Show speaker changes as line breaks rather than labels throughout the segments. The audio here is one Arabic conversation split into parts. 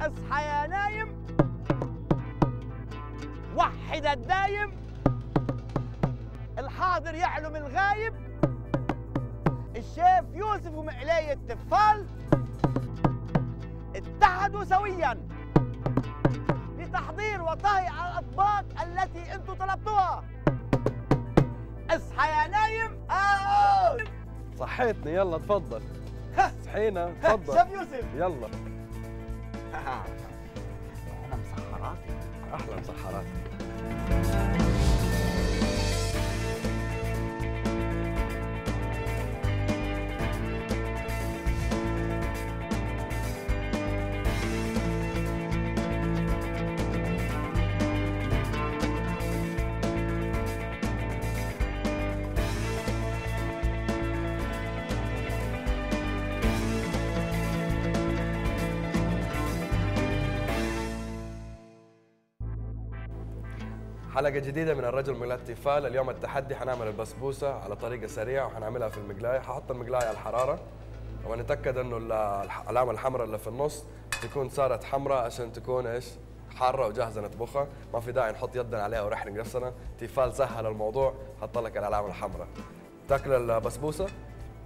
اصحى يا نايم، وحد الدايم، الحاضر يعلم الغايب، الشيف يوسف ومقلي التفال اتحدوا سويا لتحضير وطهي الأطباق التي انتم طلبتوها. اصحى يا نايم.
صحيتني، يلا تفضل. صحينا، تفضل.
شيف يوسف
يلا.
انا مسحراتي.
احلى مسحرات. حلقة جديدة من الرجل مقلاة تيفال. اليوم التحدي حنعمل البسبوسة على طريقة سريعة وحنعملها في المقلاية. ححط المقلاية على الحرارة ونتأكد انه العلامة الحمراء اللي في النص تكون صارت حمراء عشان تكون ايش؟ حارة وجاهزة نطبخها. ما في داعي نحط يدنا عليها ونحرق نفسنا. تيفال سهل الموضوع، حط لك العلامة الحمراء. تاكل البسبوسة؟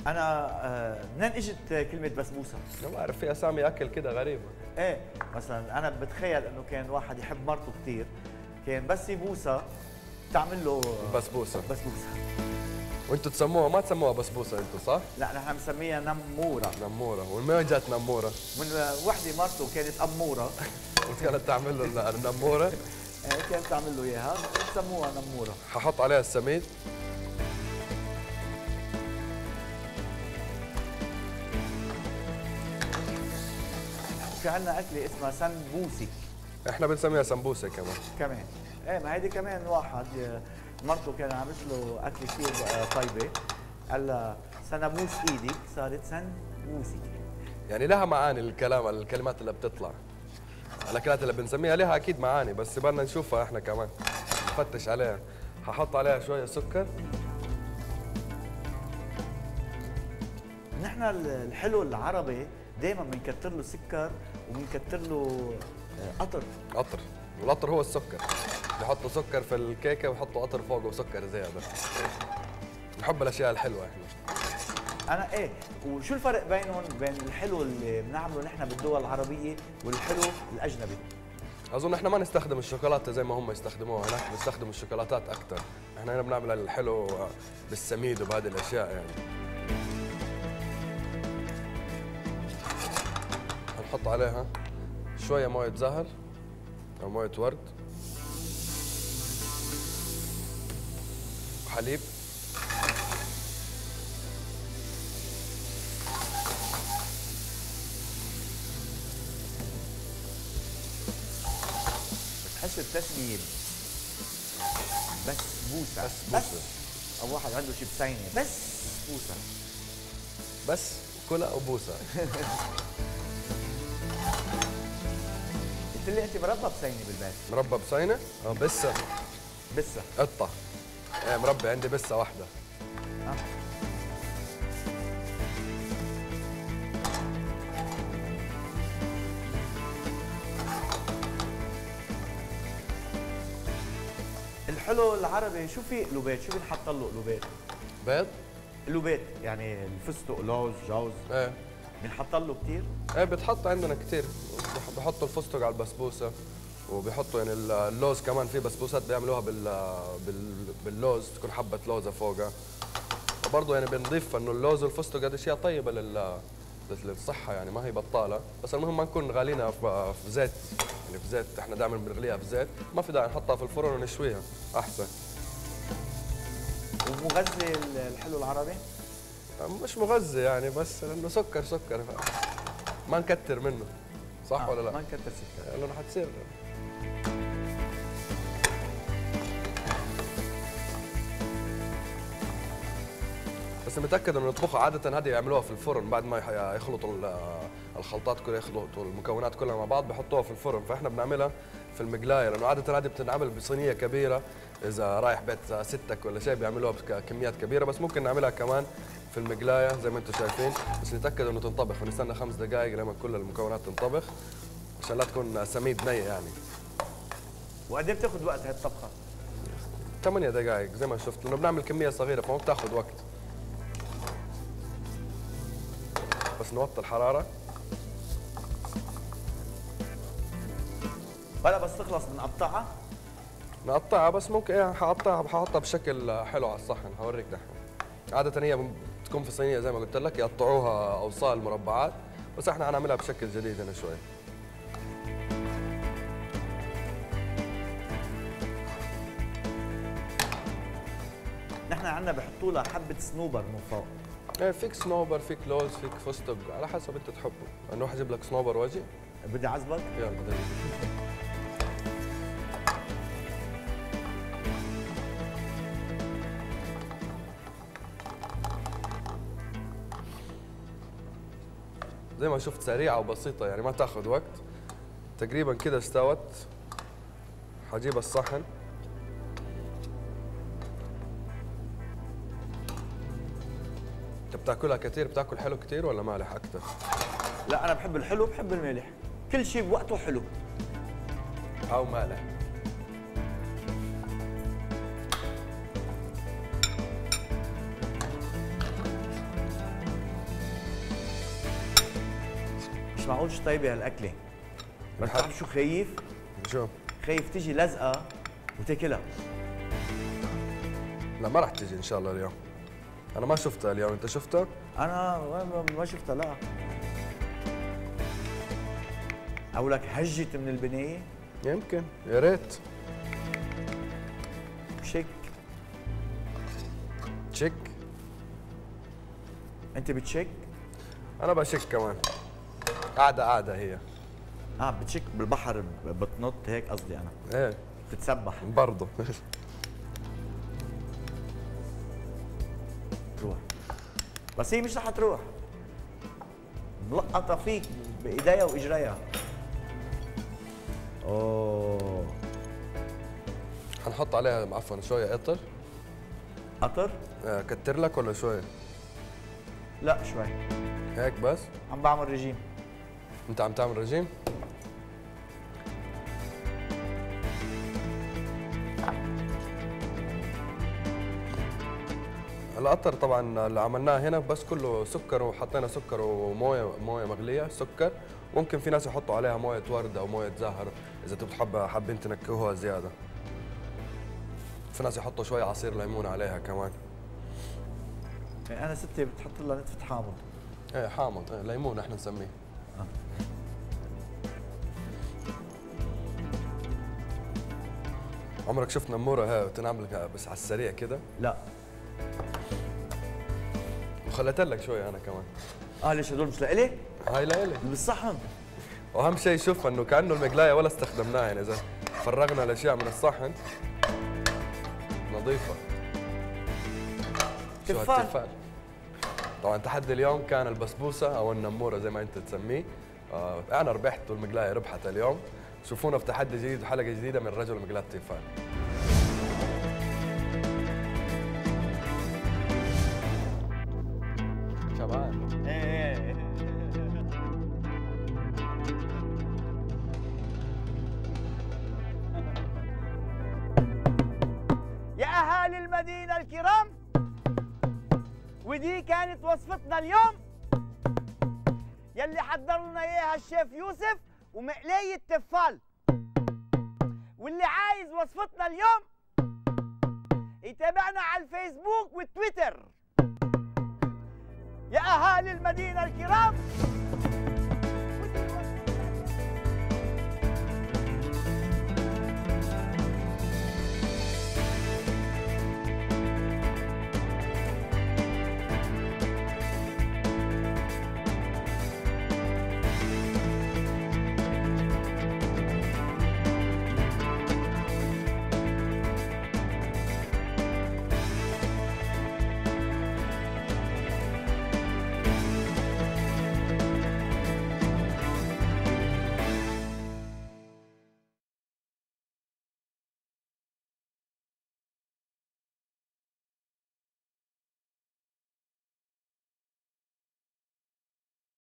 انا منين اجت كلمه بسبوسه؟
ما بعرف، في اسامي اكل كده غريبة.
ايه مثلا انا بتخيل انه كان واحد يحب مرته كثير، كان بس يبوسها تعمل له
بسبوسة.
بسبوسه.
وانتوا تسموها، ما تسموها بسبوسة انتوا صح؟
لا نحن بنسميها نموره.
نمورة. ومن وين جات نمورة؟
من وحده مرته كانت اموره
كانت تعمل له النمورة.
كانت تعمل له اياها، بسموها نموره.
ححط عليها السميد.
في عندنا اكله اسمها سنبوسي.
احنا بنسميها سمبوسه
كمان ايه، ما هيدي كمان واحد مرته كان عامل له اكل كثير طيبه، قال لها سنبوس ايدك صارت سنبوسي.
يعني لها معاني الكلمات اللي بتطلع. الاكلات اللي بنسميها لها اكيد معاني، بس بدنا نشوفها احنا كمان، نفتش عليها. ححط عليها شويه سكر.
نحن الحلو العربي دائما بنكتر له سكر وبنكتر له قطر.
قطر، والقطر هو السكر. بحطوا سكر في الكيكه ويحطوا قطر فوقه وسكر زياده. نحب الاشياء الحلوه احنا.
انا ايه، وشو الفرق بينهم بين الحلو اللي بنعمله نحن بالدول العربيه والحلو الاجنبي؟
اظن احنا ما نستخدم الشوكولاته زي ما هم يستخدموها، هناك بنستخدم الشوكولاتات اكثر. احنا هنا بنعمل الحلو بالسميد وبهذه الاشياء يعني. نحط عليها شويه مويه زهر او مويه ورد وحليب.
بتحس التسميه بسبوسه.
بسبوسه.
او واحد عنده شي بسينه بس بوسه.
بس كلها وبوسه.
قلت لي انت مربى بسينه بالبيت.
مربى بصينه؟ بسه.
بسه
قطه. ايه مربي عندي بسه واحده.
الحلو العربي شو في قلوبات؟ شو بنحط له قلوبات؟
بيض؟
قلوبات يعني الفستق، لوز، جوز.
ايه
بنحط له كثير؟
ايه بتحط عندنا كثير. بحطوا الفستق على البسبوسه، وبيحطوا يعني اللوز كمان. في بسبوسات بيعملوها باللوز، تكون حبه لوزه فوقها. وبرضه يعني بنضيف انه اللوز والفستق هذه اشياء طيبه للصحه، يعني ما هي بطاله. بس المهم ما نكون غالينها في زيت، يعني في زيت احنا دائما بنغليها في زيت. ما في داعي نحطها في الفرن ونشويها احسن.
ومغذي الحلو العربي؟
مش مغذي يعني، بس لانه سكر ما نكتر منه، صح ولا لا؟
ما نكتر سكر
لانه حتصير. بس متاكد انه نطبخها عاده هذه يعملوها في الفرن بعد ما يخلطوا الخلطات كلها، يخلطوا المكونات كلها مع بعض بحطوها في الفرن. فاحنا بنعملها في المقلايه، لانه عاده هذه بتنعمل بصينيه كبيره. اذا رايح بيت ستك ولا شيء بيعملوها بكميات كبيره، بس ممكن نعملها كمان في المقلايه زي ما انتم شايفين. بس نتاكد انه تنطبخ ونستنى 5 دقائق لما كل المكونات تنطبخ عشان لا تكون سميد ني يعني.
وقد ايه بتاخذ وقت هاي الطبخه؟
8 دقائق زي ما شفت، لانه بنعمل كميه صغيره فما بتاخذ وقت. بس نوطي الحراره.
هلا بس تخلص بنقطعها؟
نقطعها، بس ممكن ححطها بشكل حلو على الصحن، حوريك دحين. عاده هي بتكون في صينيه زي ما قلت لك، يقطعوها اوصال مربعات، بس احنا حنعملها بشكل جديد هنا شوي.
نحن عندنا بحطوا لها حبه صنوبر من فوق.
ايه، فيك صنوبر، فيك لوز، فيك فستق، على حسب انت تحبه. نروح اجيب لك صنوبر واجي.
بدي اعزبك؟
يلا بدي. زي ما شفت سريعة وبسيطة يعني ما تاخذ وقت. تقريبا كده استوت. حجيب الصحن. انت بتاكلها كثير؟ بتاكل حلو كثير ولا مالح اكثر؟
لا انا بحب الحلو بحب المالح، كل شيء بوقته حلو.
او مالح.
مش معقول شو طيبه هالاكله. بس بتعرف شو خايف؟
شو؟
خايف تيجي لزقه وتاكلها.
لا ما راح تيجي ان شاء الله اليوم. انا ما شفتها اليوم، انت شفتها؟
انا ما شفتها. لا اقول لك هجت من البنايه.
يمكن، يا ريت.
شيك.
تشيك.
انت بتشيك؟
انا بشيك كمان. قاعدة هي.
بتشيك بالبحر بتنط هيك قصدي انا.
ايه
بتتسبح
برضه.
تروح. بس هي مش رح تروح. ملقطه فيك بايديها واجريها. اوه.
حنحط عليها عفوا شوية قطر.
قطر؟
كتر لك ولا شوية؟
لا شوي.
هيك بس؟
عم بعمل رجيم.
انت عم تعمل رجيم؟ القطر طبعا اللي عملناه هنا بس كله سكر، وحطينا سكر ومويه مغليه سكر. ممكن في ناس يحطوا عليها مويه ورد او مويه زهر اذا انتم حابين تنكهوها زياده. في ناس يحطوا شويه عصير ليمون عليها كمان.
انا ستي بتحط لها نتفه حامض.
ايه حامض، ايه ليمون احنا نسميه. عمرك شفت نموره هي تنعمل بس على السريع كده؟
لا.
وخليت لك شويه انا كمان.
ليش هدول مش لإلي؟
هاي لإلي
بالصحن.
واهم شيء شوف انه كانه المقلايه ولا استخدمناها، يعني اذا فرغنا الاشياء من الصحن نظيفه. شو هالتفال. طبعا تحدي اليوم كان البسبوسه او النموره زي ما انت تسميه. انا ربحت والمقلايه ربحت اليوم. شوفونا في تحدي جديد وحلقه جديده من رجل مقلاة تيفال. شباب
يا اهالي المدينه الكرام، ودي كانت وصفتنا اليوم يلي حضر لنا اياها الشيف يوسف ومقلاية تفال. واللي عايز وصفتنا اليوم يتابعنا على الفيسبوك والتويتر. يا اهالي المدينه الكرام،